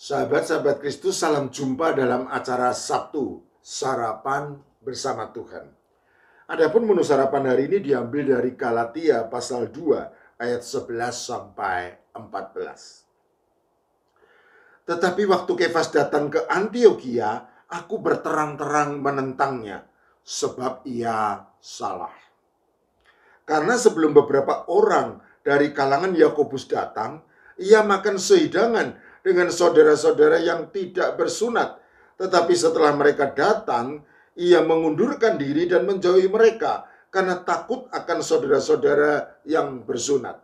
Sahabat-sahabat Kristus, salam jumpa dalam acara Sabtu, Sarapan Bersama Tuhan. Adapun menu sarapan hari ini diambil dari Galatia pasal 2 ayat 11 sampai 14. Tetapi waktu Kefas datang ke Antiokhia, aku berterang-terang menentangnya, sebab ia salah. Karena sebelum beberapa orang dari kalangan Yakobus datang, ia makan sehidangan dengan saudara-saudara yang tidak bersunat. Tetapi setelah mereka datang, ia mengundurkan diri dan menjauhi mereka karena takut akan saudara-saudara yang bersunat.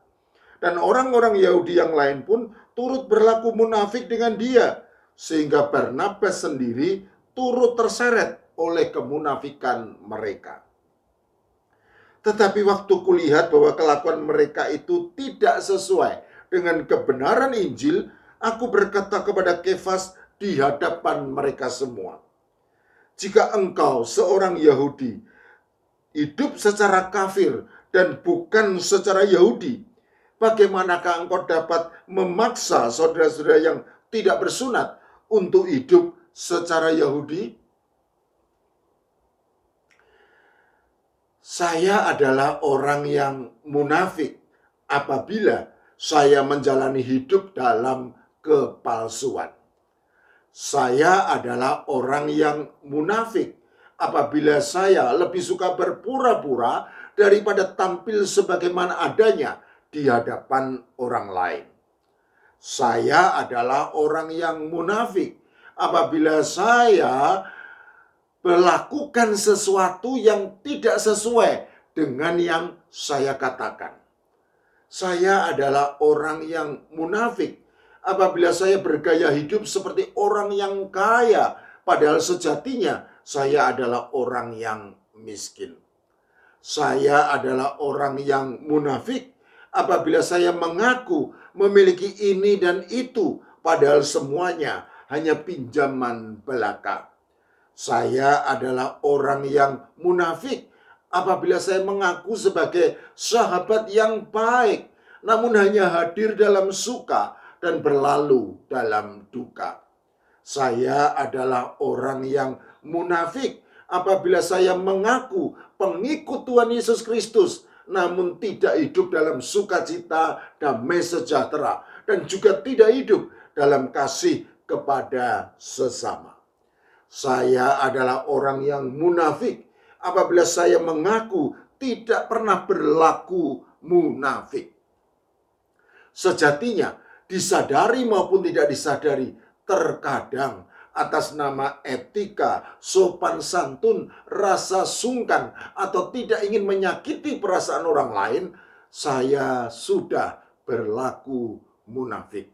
Dan orang-orang Yahudi yang lain pun turut berlaku munafik dengan dia, sehingga Barnabas sendiri turut terseret oleh kemunafikan mereka. Tetapi waktu kulihat bahwa kelakuan mereka itu tidak sesuai dengan kebenaran Injil, aku berkata kepada Kefas di hadapan mereka semua, jika engkau seorang Yahudi hidup secara kafir dan bukan secara Yahudi, bagaimanakah engkau dapat memaksa saudara-saudara yang tidak bersunat untuk hidup secara Yahudi? Saya adalah orang yang munafik apabila saya menjalani hidup dalam kepalsuan. Saya adalah orang yang munafik apabila saya lebih suka berpura-pura daripada tampil sebagaimana adanya di hadapan orang lain. Saya adalah orang yang munafik apabila saya melakukan sesuatu yang tidak sesuai dengan yang saya katakan. Saya adalah orang yang munafik apabila saya bergaya hidup seperti orang yang kaya, padahal sejatinya saya adalah orang yang miskin. Saya adalah orang yang munafik apabila saya mengaku memiliki ini dan itu, padahal semuanya hanya pinjaman belaka. Saya adalah orang yang munafik apabila saya mengaku sebagai sahabat yang baik, namun hanya hadir dalam suka dan berlalu dalam duka. Saya adalah orang yang munafik apabila saya mengaku pengikut Tuhan Yesus Kristus, namun tidak hidup dalam sukacita, damai sejahtera, dan juga tidak hidup dalam kasih kepada sesama. Saya adalah orang yang munafik apabila saya mengaku tidak pernah berlaku munafik. Sejatinya, disadari maupun tidak disadari, terkadang atas nama etika, sopan santun, rasa sungkan, atau tidak ingin menyakiti perasaan orang lain, saya sudah berlaku munafik.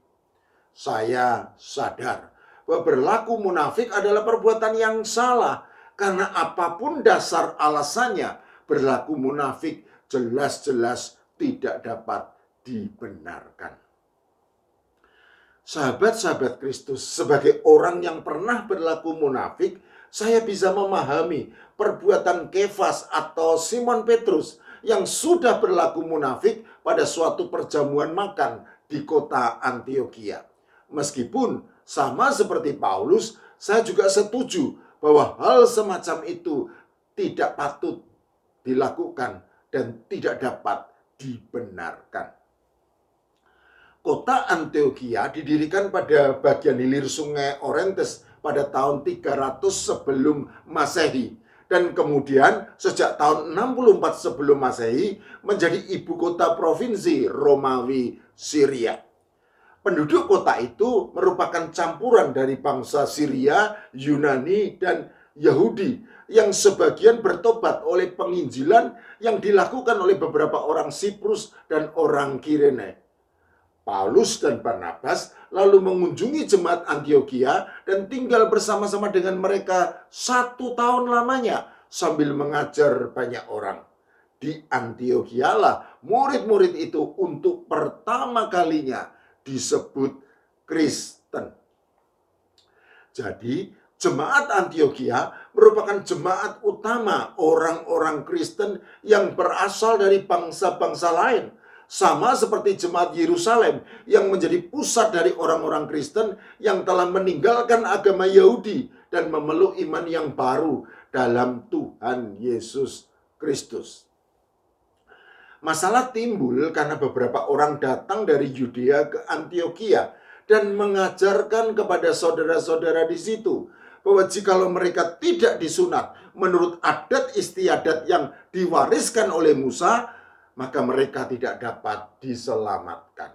Saya sadar bahwa berlaku munafik adalah perbuatan yang salah, karena apapun dasar alasannya, berlaku munafik jelas-jelas tidak dapat dibenarkan. Sahabat-sahabat Kristus, sebagai orang yang pernah berlaku munafik, saya bisa memahami perbuatan Kefas atau Simon Petrus yang sudah berlaku munafik pada suatu perjamuan makan di kota Antiokhia. Meskipun sama seperti Paulus, saya juga setuju bahwa hal semacam itu tidak patut dilakukan dan tidak dapat dibenarkan. Kota Antiokhia didirikan pada bagian hilir sungai Orontes pada tahun 300 sebelum Masehi. Dan kemudian sejak tahun 64 sebelum Masehi menjadi ibu kota provinsi Romawi Syria. Penduduk kota itu merupakan campuran dari bangsa Syria, Yunani, dan Yahudi yang sebagian bertobat oleh penginjilan yang dilakukan oleh beberapa orang Siprus dan orang Kirene. Paulus dan Barnabas lalu mengunjungi jemaat Antiokhia dan tinggal bersama-sama dengan mereka 1 tahun lamanya sambil mengajar banyak orang. Di Antiokhia-lah murid-murid itu untuk pertama kalinya disebut Kristen. Jadi, jemaat Antiokhia merupakan jemaat utama orang-orang Kristen yang berasal dari bangsa-bangsa lain, Sama seperti jemaat Yerusalem yang menjadi pusat dari orang-orang Kristen yang telah meninggalkan agama Yahudi dan memeluk iman yang baru dalam Tuhan Yesus Kristus. Masalah timbul karena beberapa orang datang dari Yudea ke Antiokhia dan mengajarkan kepada saudara-saudara di situ bahwa jikalau mereka tidak disunat menurut adat istiadat yang diwariskan oleh Musa, maka mereka tidak dapat diselamatkan.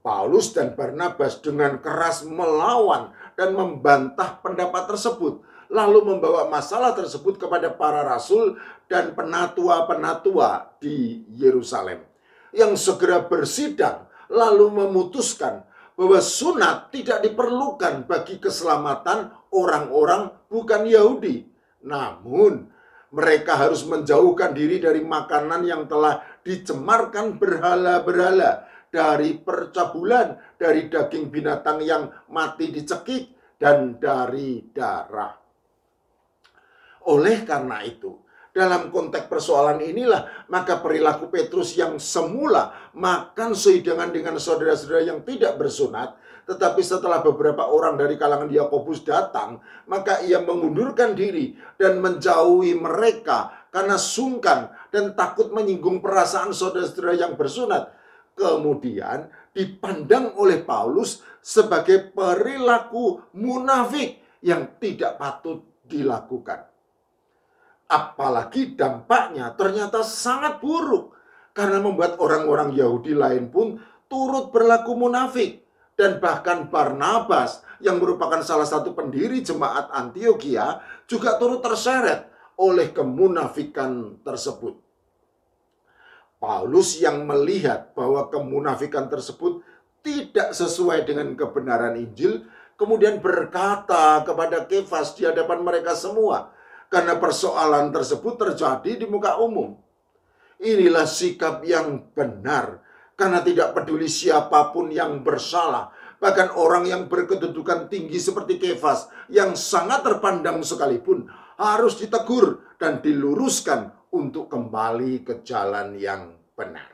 Paulus dan Barnabas dengan keras melawan dan membantah pendapat tersebut, lalu membawa masalah tersebut kepada para rasul dan penatua-penatua di Yerusalem, yang segera bersidang lalu memutuskan bahwa sunat tidak diperlukan bagi keselamatan orang-orang bukan Yahudi. Namun mereka harus menjauhkan diri dari makanan yang telah dicemarkan berhala-berhala, dari percabulan, dari daging binatang yang mati dicekik, dan dari darah. Oleh karena itu, dalam konteks persoalan inilah, maka perilaku Petrus yang semula makan sehidangan dengan saudara-saudara yang tidak bersunat, tetapi setelah beberapa orang dari kalangan Yakobus datang, maka ia mengundurkan diri dan menjauhi mereka karena sungkan dan takut menyinggung perasaan saudara-saudara yang bersunat. Kemudian dipandang oleh Paulus sebagai perilaku munafik yang tidak patut dilakukan. Apalagi dampaknya ternyata sangat buruk karena membuat orang-orang Yahudi lain pun turut berlaku munafik. Dan bahkan Barnabas yang merupakan salah satu pendiri jemaat Antiokhia juga turut terseret oleh kemunafikan tersebut. Paulus yang melihat bahwa kemunafikan tersebut tidak sesuai dengan kebenaran Injil, kemudian berkata kepada Kefas di hadapan mereka semua, karena persoalan tersebut terjadi di muka umum. Inilah sikap yang benar, karena tidak peduli siapapun yang bersalah, bahkan orang yang berkedudukan tinggi seperti Kefas yang sangat terpandang sekalipun harus ditegur dan diluruskan untuk kembali ke jalan yang benar.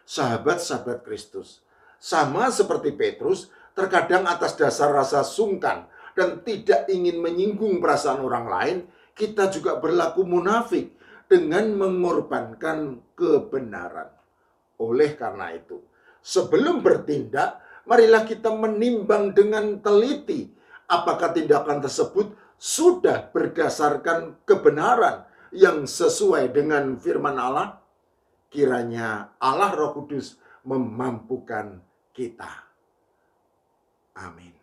Sahabat-sahabat Kristus, sama seperti Petrus, terkadang atas dasar rasa sungkan dan tidak ingin menyinggung perasaan orang lain, kita juga berlaku munafik dengan mengorbankan kebenaran. Oleh karena itu, sebelum bertindak, marilah kita menimbang dengan teliti apakah tindakan tersebut sudah berdasarkan kebenaran yang sesuai dengan firman Allah. Kiranya Allah Roh Kudus memampukan kita. Amin.